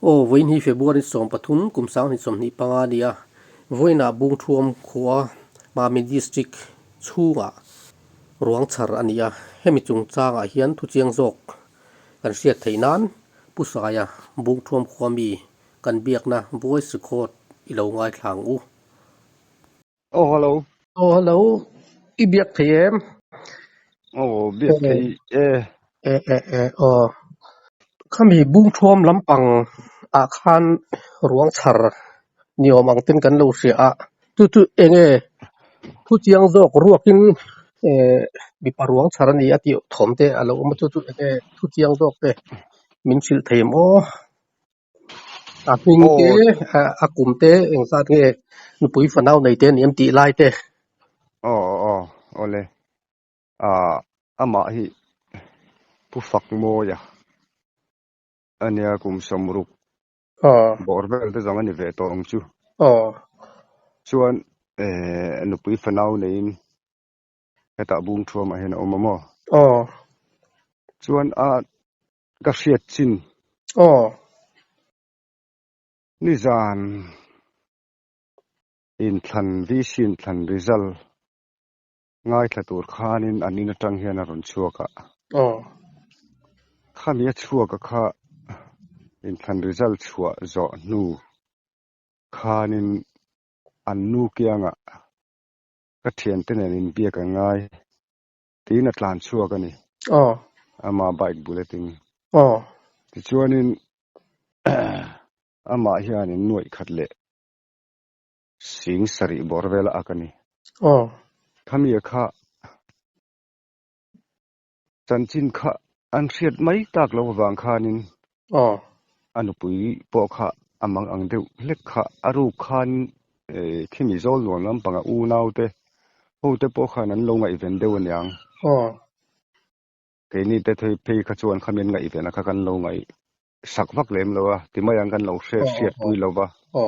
O voin hi February som pathum kum sang ni som ni panga dia voina bung thuam khuwa mami district chunga ruang char ania hemi chung changa hian thu chiang zok kan siat theinan pusaya bung thuam khuami kan biakna voice record ilo ngai thlang u Oh, hello. oh hello I biak them Oh, biết thấy oh khami bung thuam lampang a khan ruang char niom ang tin kan lo sia tu enge thu chiang zok ruakin mi paruang charani ati thomte alo ma chu thu chiang zok te min chil theim a hing te oh, a kum te eng sa nge nu pui fanau nei te niam ti lai te ole. Ama hi pu phak mo ya. Ania kum samruk ờ borbel te zanga ni ve to ong chu. ờ Chuan nu pui fanau nei eta bung thua ma hen omamo. ờ Chuan ka hriat chin ờ ni zan in than vi sin than result ngai thlatur khanin anin atang hian a ron chuaka. ờ Khamia chuaka kha in than result chua zo nu khanin an nu kianga ka thian te nen in bia ka ngai tin a tlan chuak ani ờ ama bike bulletin ờ ti chuanin ama hianin nuai khatle sing sari borvela akani ờ khamia kha chanchin kha an hriat mai tak lo wang khanin ờ anupui po kha amang ang deuh hlek kha aru khan khimi zol nuam lampanga u naute hote po khan an lo ngai ven deuh aniang ờ ke ni te thei phei kha chuan khamen ngai ven a kha kan lo ngai sak vak lem lo a ti mai ang kan lo ờ hriat pui lo wa ờ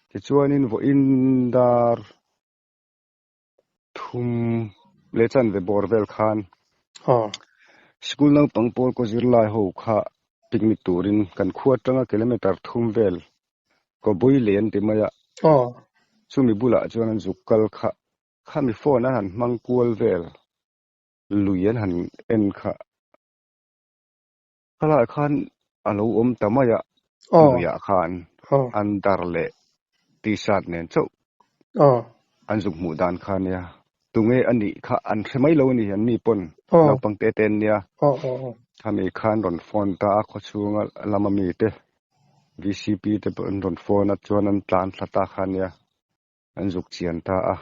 ti chuanin vo in dar thum le chan ve borvel khan ờ school nang pangpol ko zirlai ho kha picnic turin kan khuat tanga kilometer thum vel ko bui len ti maya ờ chumi bula chuan an zukal kha khami phone an han mang kual vel luian han en kha khala khan alo om tamaya ờ luya khan ờ an darle t-shirt nen chau ờ an zuk mu dan khan ya tunge ani kha an khmai lo ni an mi pon ờ naupang te ten nia ờ ờ khami khan ron phone ta kho chunga lama mi te VCP te ron phone at chuan an tlan thlata khan ya an zuk chian ta ờ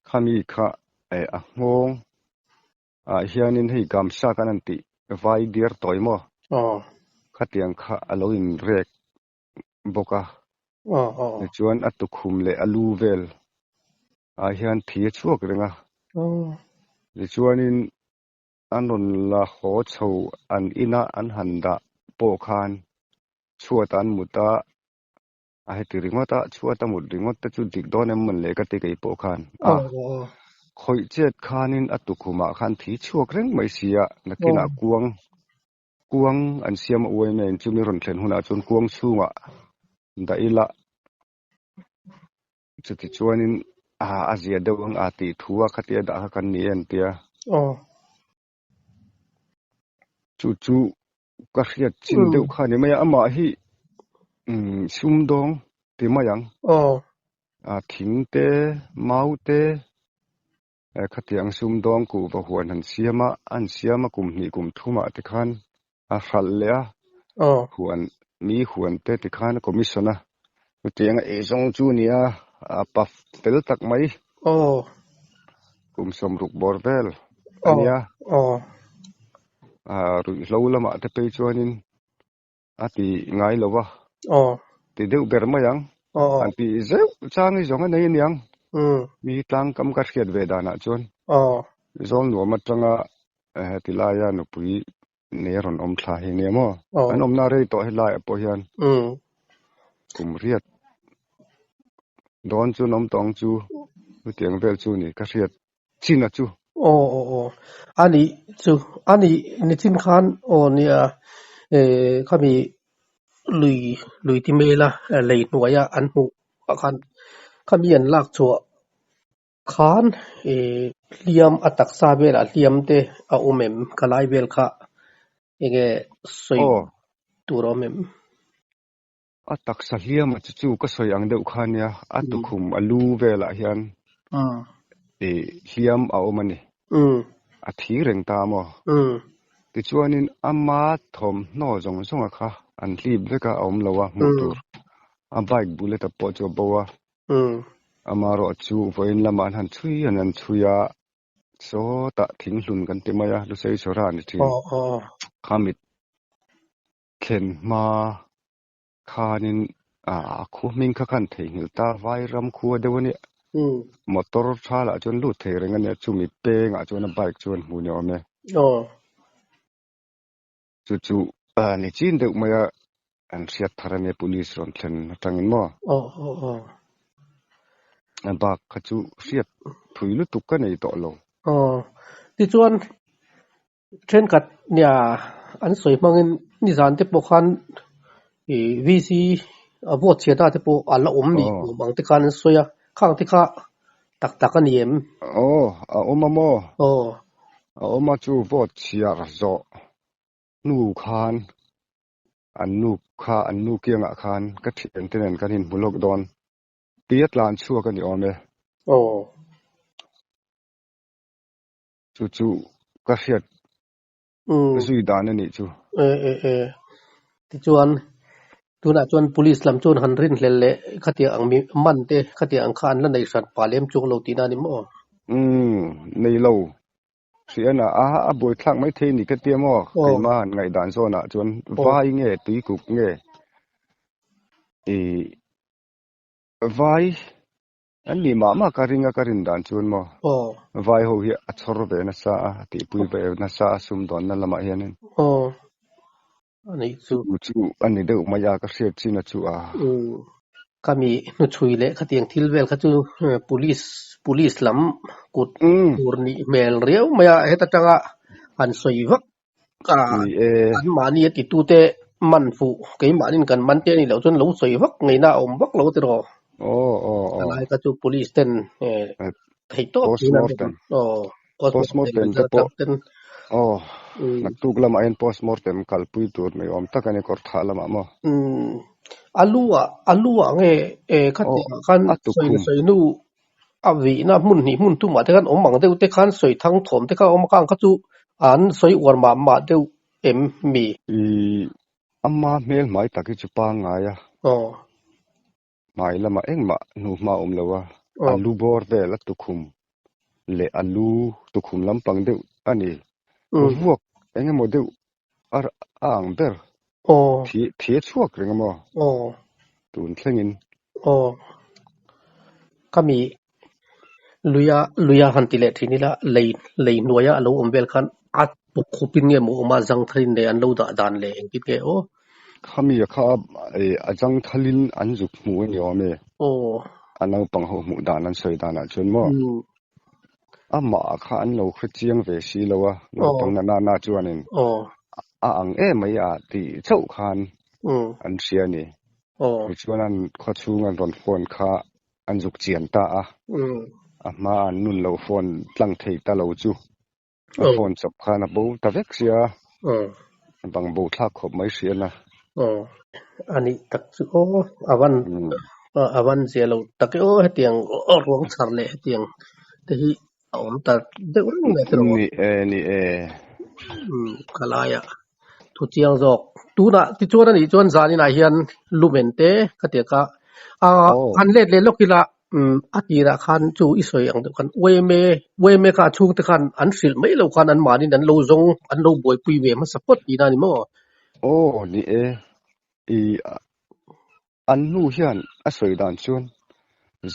khami kha a ngong hianin hei gamsa kan an ti vai dir toimo ờ khatiang kha alo in rek boka ờ ờ ni chuan atu khum le alu vel hian thia chuak renga ờ ni chuanin anon la ho chho an ina an handa po khan chuat an muta heti ringota chuat a mut ringot te chu dik don em man le ka te kei po khan ờ khoi chet khanin atu khuma khan thi chuak reng mai sia nakina kuang an siam uai men chumi ron thlen huna chun kuang chunga da ila chuti chuanin azia deuang ati thuwa khatia da kan ni en tia ờ chu ka hriat chin deuh khani maya ama hi sum dong ti mayang ờ thing te mau te khatiang sum dong ku va huan an siama kum ni kum thuma te khan hral le ờ huan te ti khan commissiona tiang e zong chu nia paf tel tak mai ờ kum somruk borvel ờ ania ờ ru lo lama te pe chuanin ati ngai lowa ờ ti deuh ber mayang ờ an ti zeu changi zonga nei niang ừ mi tlang kam ka hriat ve dana chuan ờ zol nuam atanga tilaya no pui neron om thla hi nemo ờ an om na rei to helai po hian ừ kum riat don chu nom tong chu tiang vel chu ni ka hriat china chu ờ ờ ani chu ani ni chin khan o nia khami lui ti me la lei nuaya an mu khan khamian lak chu khan liam atak sa bela liam te a umem kalai bel kha enge soi ô turomem à tắc sa liam mà chú có soi ang deuh khan ya à tu khum alu về lại hiền liam à ôm anh à thi rèn ta mo ti chuanin ama thom no zong zong kha an hlip veka om lawa mu tur a bike bullet a po chu bowa ama ro chu voin lama han chui an chuya so ta thing hlun kan te maya lu sei chora ni thin khamit khen ma khanin a khu ming kha kan thei hil ta vai ram khu dewani motor thala chon lu thei renga ne chumi pe nga chon bike chon mu ne ome chu ni chin deuh maya an riat tharane police ron thlen tangin mo an bak kha chu riat thuilu tuk ka nei to lo ti chuan then kat nia an soi mangin ni zan te pokhan VC vote cheta te po ala ni mang te kan soya khang te kha tak tak an yem a oma mo a oma chu vote chiar zo nu khan an nu kianga khan ka thien tenen kan in bulok don tiat lan chu ka ni ome chu ka riat zui dan ani chu ti chuan tuna chuan police lam chuan han rin hlele khatia ang mi man te khatia ang khan la nei san palem chung lo tina ni mo nei lo siana a boi thlang mai the ni ka te mo keima an ngai dan zona chuan vai nge tui kup nge vai an ni ma ka rin dan chuan mo vai ho hi a chhor ve na sa ti pui ve na sa sum don na lama hianin ani chu ani deuh maya ka hriat china chu a kami nu chui le khatiang thilvel kha chu police lam kut turni mel riau maya heta tanga an soiwak an mani ti tu te man fu ke manin kan man te ni lo chun lo soiwak ngei na om wak lo te ro alai ka chu police ten thei to postmortem te po nak tu lam ain postmortem kalpui tur nei om takani kor thalama mo alua nge khati kan soi nu avi na mun tu ma te kan omang deu te khan soi thang thom te ka om kang kha chu an soi war ma deu em mi amma mel mai taki chu pa nga ya mai lama engma nu ma lawa alu bor de la tu khum le alu tu khum lam pang deu ani vuak enge mo deu ar ang ber thie chuak renga mo tun thlengin kami luya hantile thinila lei nuaya alo ombel khan at khupin nge mo ma jang thrin le an lo da dan le engki ke kami kha ajang thalin anjuk mu ni ome anang pang ho mu dan an soi dan chun mo ama kha an lo khrichiang ve si lowa no pang na chuanin ang mai a ti chau khan an sia ni chuanan kha chungan ron phone kha anjuk chian ta ama nun lo phone tlang thei ta lo chu phone chop khana bo ta vek sia bang bo thla khop mai sia na ani tak chu awan zelo tak hetiang ruang charle hetiang te hi om ta de ni kalaya thu chiang jok tuna ti chuan ani chuan zani na hian lumente khateka an le lokila atira khan chu isoi ang kan weme ka chung te khan an sil mai lo khan an mani nan lo zong an lo boi pui ve ma support ina ni mo ni an nu hian a soi dan chuan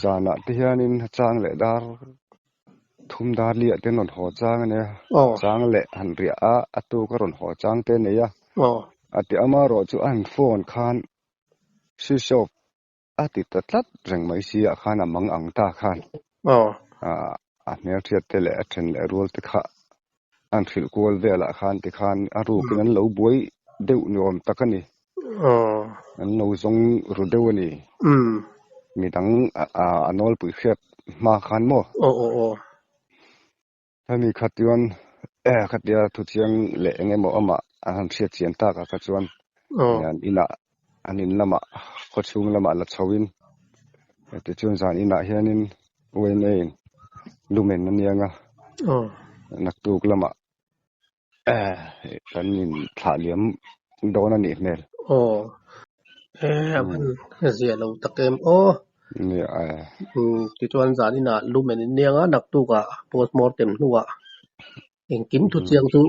zana te hianin chang le dar thum dar li te non ho chang ne chang le han ria atu ka ron ho chang te ne ya ati ama ro chu an phone khan switch off ati tatlat reng mai si a khan amang ang ta khan a mer thiat te le athen le rol te kha an thil kol vela khan te khan aru kin an lo boi deuh ni om takani an no zong ru deu ni mi dang anol pui khet ma khan mo mi khatiwan khatia thu chiang le enge mo ama an thia chian ta ka chuan an ina anin lama khochung lama la chawin te chuan zan ina hianin wein lumen anianga nak tuk lama kanin thaliam dona ni mel aban zia lo takem ni ti chuan zan ina lumen nianga nak tu ka postmortem nuwa engkim thu chiang chu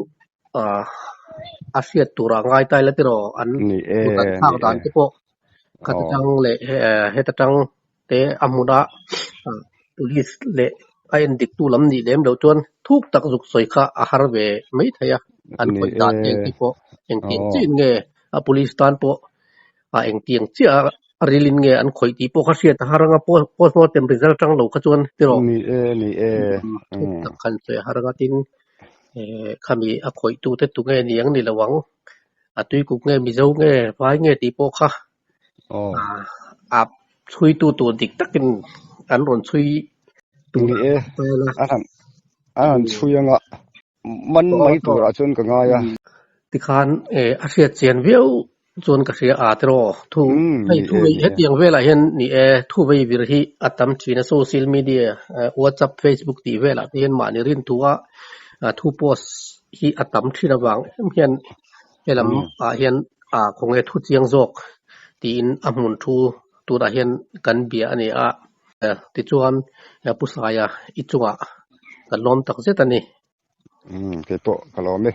asiat tura ngai tai la tiro an ni mutan thak dan te po katang le hetatang te amuda police le ain dik tu lam ni lem lo chuan thuk tak zuk soi kha a har ve mai thaya an khoi dan eng ti po eng tiang chin nge a police tan po eng tiang chia rilin nge an khoi ti po kha sia ta haranga postmortem result tang lo kha chuan tiro ni thuk tak khan se haranga tin khami a khoi tu te tu nge niang ni lawang atui ku nge mi zo nge vai nge ti po kha chui tu dik takin an ron chui tu ni an chuyanga man mai tu ra chun ka nga ya ti khan asia chen veu chun ka sia atro thu ai thu he tiang vela hen ni thu vei vir hi atam china social media whatsapp facebook ti vela hen ma ni rin tuwa thu post hi atam thina wang hian helam hian khonge thu chiang jok tin amun thu tu da hian kan bia ani ti chuan pusaya ichunga kan lom tak zet ani ke to kalome